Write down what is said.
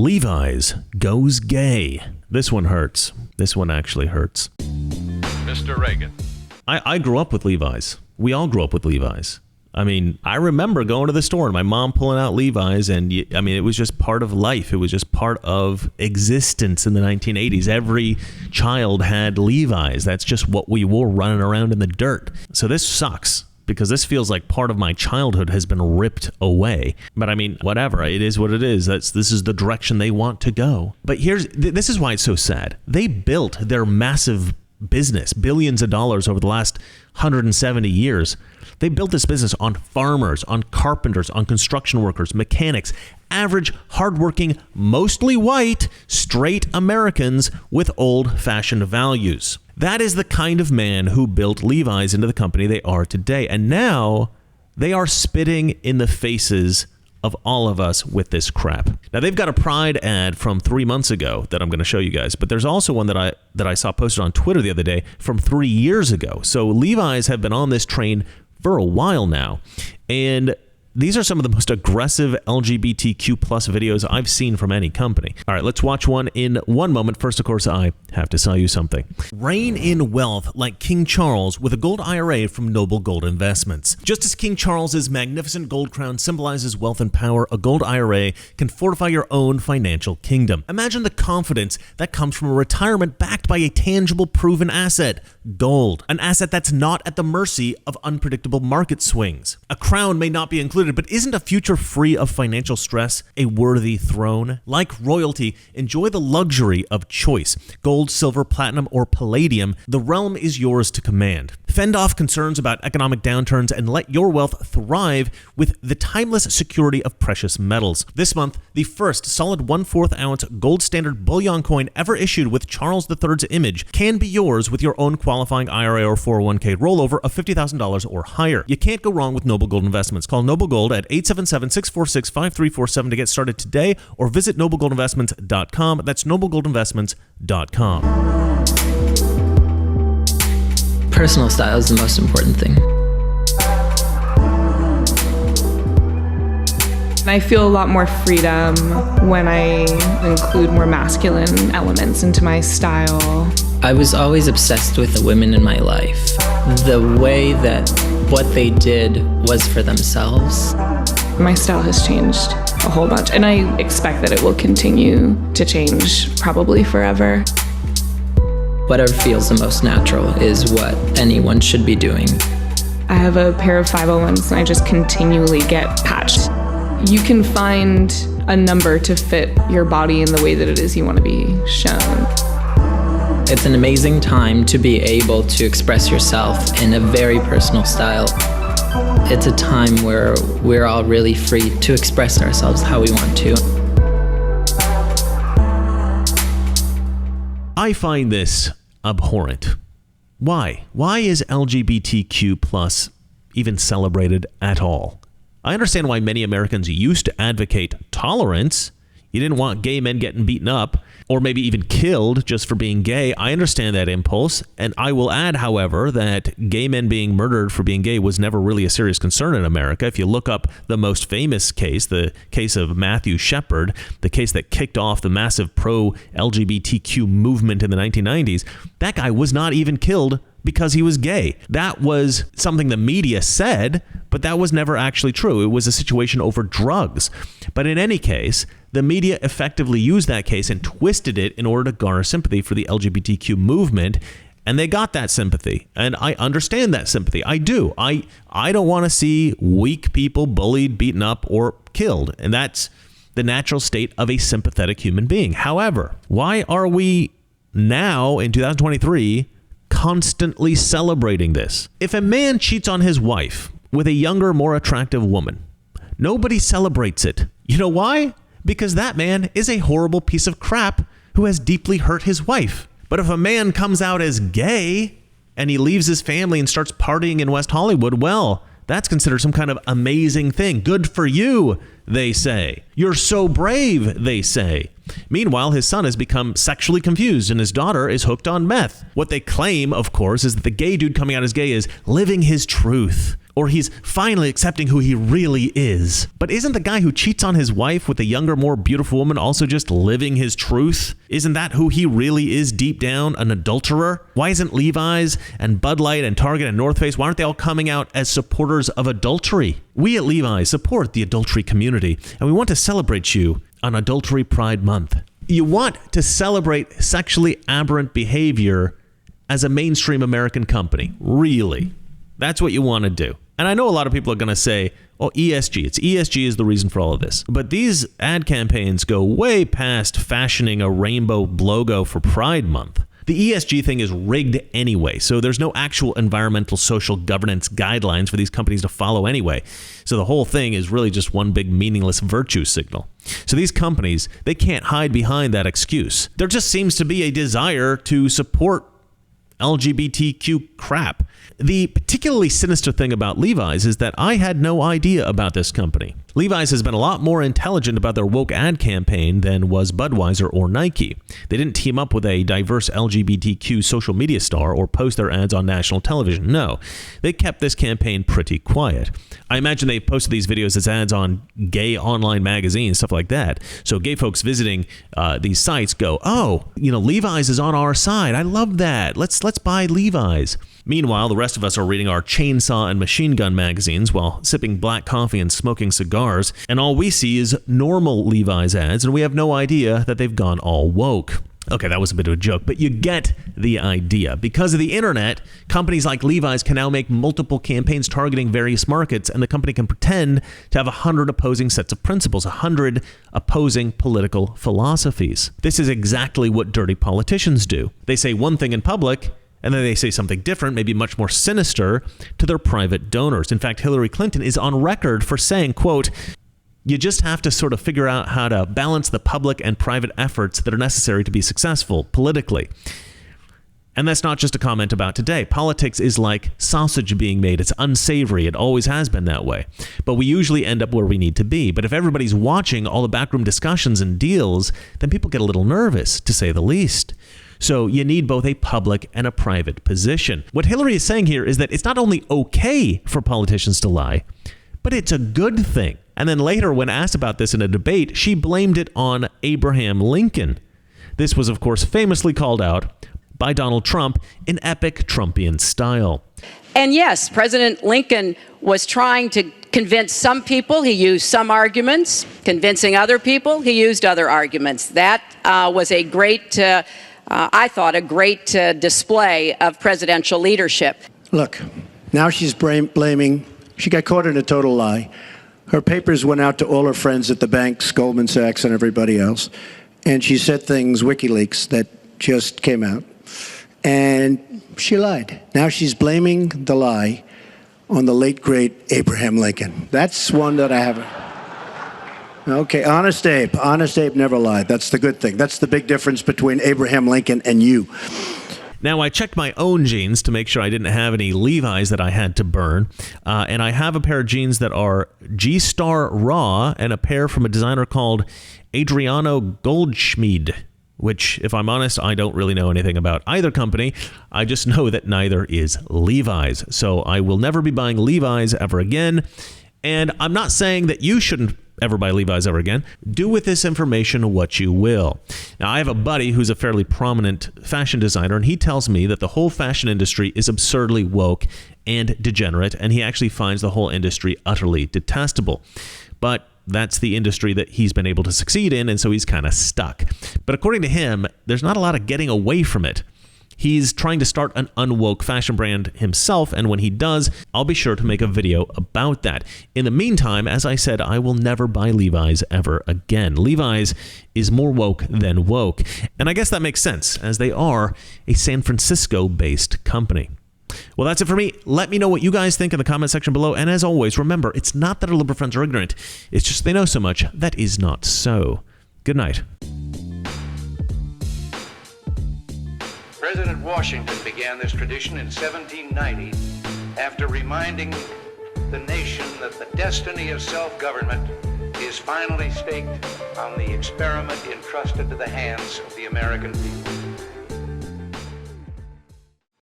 Levi's goes gay. This one hurts. This one actually hurts. Mr. Reagan. I grew up with Levi's. We all grew up with Levi's. I mean, I remember going to the store and my mom pulling out Levi's, and I mean, it was just part of life. It was just part of existence in the 1980s. Every child had Levi's. That's just what we wore running around in the dirt. So this sucks, because this feels like part of my childhood has been ripped away. But I mean, whatever. It is what it is. This is the direction they want to go. But this is why it's so sad. They built their massive business, billions of dollars over the last 170 years. They built this business on farmers, on carpenters, on construction workers, mechanics, average, hardworking, mostly white, straight Americans with old-fashioned values. That is the kind of man who built Levi's into the company they are today. And now they are spitting in the faces of all of us with this crap. Now, they've got a Pride ad from 3 months ago that I'm going to show you guys, but there's also one that I saw posted on Twitter the other day from 3 years ago. So Levi's have been on this train for a while now, and these are some of the most aggressive LGBTQ plus videos I've seen from any company. All right, let's watch one in one moment. First, of course, I have to sell you something. Reign in wealth like King Charles with a gold IRA from Noble Gold Investments. Just as King Charles's magnificent gold crown symbolizes wealth and power, a gold IRA can fortify your own financial kingdom. Imagine the confidence that comes from a retirement backed by a tangible, proven asset, gold. An asset that's not at the mercy of unpredictable market swings. A crown may not be included, but isn't a future free of financial stress a worthy throne? Like royalty, enjoy the luxury of choice. Gold, silver, platinum, or palladium, the realm is yours to command. Fend off concerns about economic downturns and let your wealth thrive with the timeless security of precious metals. This month, the first solid 1/4 ounce gold standard bullion coin ever issued with Charles III's image can be yours with your own qualifying IRA or 401k rollover of $50,000 or higher. You can't go wrong with Noble Gold Investments. Call Noble Gold at 877-646-5347 to get started today, or visit noblegoldinvestments.com. That's noblegoldinvestments.com. Personal style is the most important thing. I feel a lot more freedom when I include more masculine elements into my style. I was always obsessed with the women in my life. The way that what they did was for themselves. My style has changed a whole bunch, and I expect that it will continue to change probably forever. Whatever feels the most natural is what anyone should be doing. I have a pair of 501s and I just continually get patched. You can find a number to fit your body in the way that it is you want to be shown. It's an amazing time to be able to express yourself in a very personal style. It's a time where we're all really free to express ourselves how we want to. I find this abhorrent. Why? Why is LGBTQ plus even celebrated at all? I understand why many Americans used to advocate tolerance. You didn't want gay men getting beaten up or maybe even killed just for being gay. I understand that impulse. And I will add, however, that gay men being murdered for being gay was never really a serious concern in America. If you look up the most famous case, the case of Matthew Shepard, the case that kicked off the massive pro-LGBTQ movement in the 1990s, that guy was not even killed because he was gay. That was something the media said, but that was never actually true. It was a situation over drugs. But in any case, the media effectively used that case and twisted it in order to garner sympathy for the LGBTQ movement, and they got that sympathy. And I understand that sympathy. I do. I don't want to see weak people bullied, beaten up, or killed. And that's the natural state of a sympathetic human being. However, why are we now in 2023 constantly celebrating this? If a man cheats on his wife with a younger, more attractive woman, nobody celebrates it. You know why? Because that man is a horrible piece of crap who has deeply hurt his wife. But if a man comes out as gay and he leaves his family and starts partying in West Hollywood, well, that's considered some kind of amazing thing. Good for you, they say. You're so brave, they say. Meanwhile, his son has become sexually confused and his daughter is hooked on meth. What they claim, of course, is that the gay dude coming out as gay is living his truth, or he's finally accepting who he really is. But isn't the guy who cheats on his wife with a younger, more beautiful woman also just living his truth? Isn't that who he really is deep down, an adulterer? Why isn't Levi's and Bud Light and Target and North Face, why aren't they all coming out as supporters of adultery? We at Levi's support the adultery community, and we want to celebrate you on Adultery Pride Month. You want to celebrate sexually aberrant behavior as a mainstream American company. Really. That's what you want to do. And I know a lot of people are going to say, oh, ESG. ESG is the reason for all of this. But these ad campaigns go way past fashioning a rainbow logo for Pride Month. The ESG thing is rigged anyway, so there's no actual environmental social governance guidelines for these companies to follow anyway. So the whole thing is really just one big meaningless virtue signal. So these companies, they can't hide behind that excuse. There just seems to be a desire to support LGBTQ crap. The particularly sinister thing about Levi's is that I had no idea about this company. Levi's has been a lot more intelligent about their woke ad campaign than was Budweiser or Nike. They didn't team up with a diverse LGBTQ social media star or post their ads on national television. No, they kept this campaign pretty quiet. I imagine they posted these videos as ads on gay online magazines, stuff like that. So gay folks visiting these sites go, oh, Levi's is on our side. I love that. Let's buy Levi's. Meanwhile, the rest of us are reading our chainsaw and machine gun magazines while sipping black coffee and smoking cigars, and all we see is normal Levi's ads, and we have no idea that they've gone all woke. Okay, that was a bit of a joke, but you get the idea. Because of the internet, companies like Levi's can now make multiple campaigns targeting various markets, and the company can pretend to have 100 opposing sets of principles, 100 opposing political philosophies. This is exactly what dirty politicians do. They say one thing in public, and then they say something different, maybe much more sinister, to their private donors. In fact, Hillary Clinton is on record for saying, quote, you just have to sort of figure out how to balance the public and private efforts that are necessary to be successful politically. And that's not just a comment about today. Politics is like sausage being made. It's unsavory. It always has been that way. But we usually end up where we need to be. But if everybody's watching all the backroom discussions and deals, then people get a little nervous, to say the least. So you need both a public and a private position. What Hillary is saying here is that it's not only okay for politicians to lie, but it's a good thing. And then later, when asked about this in a debate, she blamed it on Abraham Lincoln. This was, of course, famously called out by Donald Trump in epic Trumpian style. And yes, President Lincoln was trying to convince some people. He used some arguments. Convincing other people, he used other arguments. That was a great... I thought, a great display of presidential leadership. Look, now she's blaming, she got caught in a total lie. Her papers went out to all her friends at the banks, Goldman Sachs and everybody else, and she said things, WikiLeaks, that just came out. And she lied. Now she's blaming the lie on the late, great Abraham Lincoln. That's one that I haven't. Okay, Honest Abe. Honest Abe never lied. That's the good thing. That's the big difference between Abraham Lincoln and you. Now, I checked my own jeans to make sure I didn't have any Levi's that I had to burn. And I have a pair of jeans that are G-Star Raw and a pair from a designer called Adriano Goldschmied, which, if I'm honest, I don't really know anything about either company. I just know that neither is Levi's. So I will never be buying Levi's ever again. And I'm not saying that you shouldn't ever buy Levi's ever again. Do with this information what you will. Now, I have a buddy who's a fairly prominent fashion designer, and he tells me that the whole fashion industry is absurdly woke and degenerate, and he actually finds the whole industry utterly detestable. But that's the industry that he's been able to succeed in, and so he's kind of stuck. But according to him, there's not a lot of getting away from it. He's trying to start an unwoke fashion brand himself, and when he does, I'll be sure to make a video about that. In the meantime, as I said, I will never buy Levi's ever again. Levi's is more woke than woke, and I guess that makes sense, as they are a San Francisco-based company. Well, that's it for me. Let me know what you guys think in the comment section below, and as always, remember, it's not that our liberal friends are ignorant, it's just they know so much that is not so. Good night. President Washington began this tradition in 1790 after reminding the nation that the destiny of self-government is finally staked on the experiment entrusted to the hands of the American people.